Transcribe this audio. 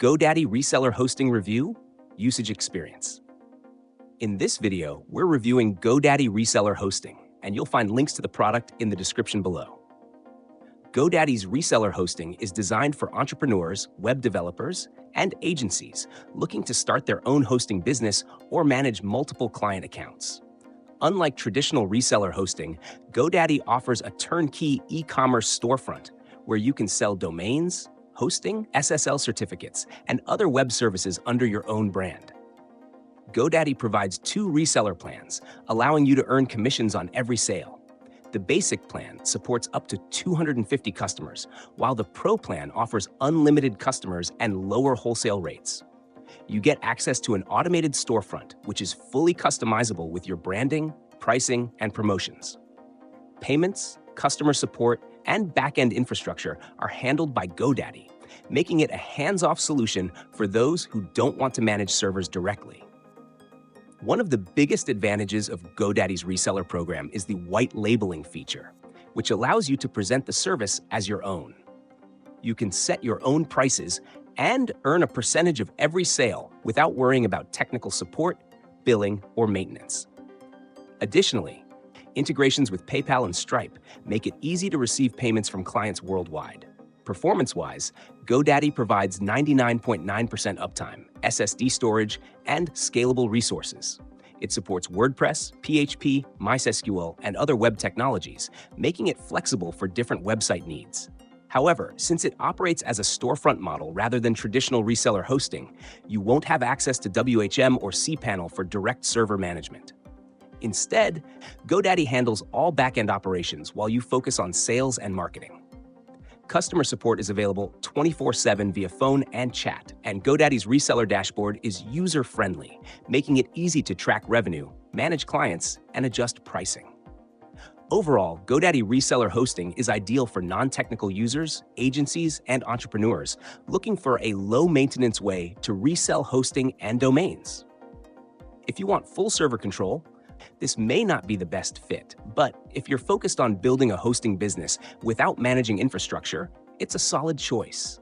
GoDaddy Reseller Hosting Review, Usage Experience. In this video, we're reviewing GoDaddy Reseller Hosting, and you'll find links to the product in the description below. GoDaddy's reseller hosting is designed for entrepreneurs, web developers, and agencies looking to start their own hosting business or manage multiple client accounts. Unlike traditional reseller hosting, GoDaddy offers a turnkey e-commerce storefront where you can sell domains, hosting, SSL certificates, and other web services under your own brand. GoDaddy provides 2 reseller plans, allowing you to earn commissions on every sale. The basic plan supports up to 250 customers, while the Pro plan offers unlimited customers and lower wholesale rates. You get access to an automated storefront, which is fully customizable with your branding, pricing, and promotions. Payments, customer support, and back-end infrastructure are handled by GoDaddy, making it a hands-off solution for those who don't want to manage servers directly. One of the biggest advantages of GoDaddy's reseller program is the white labeling feature, which allows you to present the service as your own. You can set your own prices and earn a percentage of every sale without worrying about technical support, billing, or maintenance. Additionally, integrations with PayPal and Stripe make it easy to receive payments from clients worldwide. Performance-wise, GoDaddy provides 99.9% uptime, SSD storage, and scalable resources. It supports WordPress, PHP, MySQL, and other web technologies, making it flexible for different website needs. However, since it operates as a storefront model rather than traditional reseller hosting, you won't have access to WHM or cPanel for direct server management. Instead, GoDaddy handles all back-end operations while you focus on sales and marketing. Customer support is available 24/7 via phone and chat, and GoDaddy's reseller dashboard is user-friendly, making it easy to track revenue, manage clients, and adjust pricing. Overall, GoDaddy Reseller Hosting is ideal for non-technical users, agencies, and entrepreneurs looking for a low-maintenance way to resell hosting and domains. If you want full server control, this may not be the best fit, but if you're focused on building a hosting business without managing infrastructure, it's a solid choice.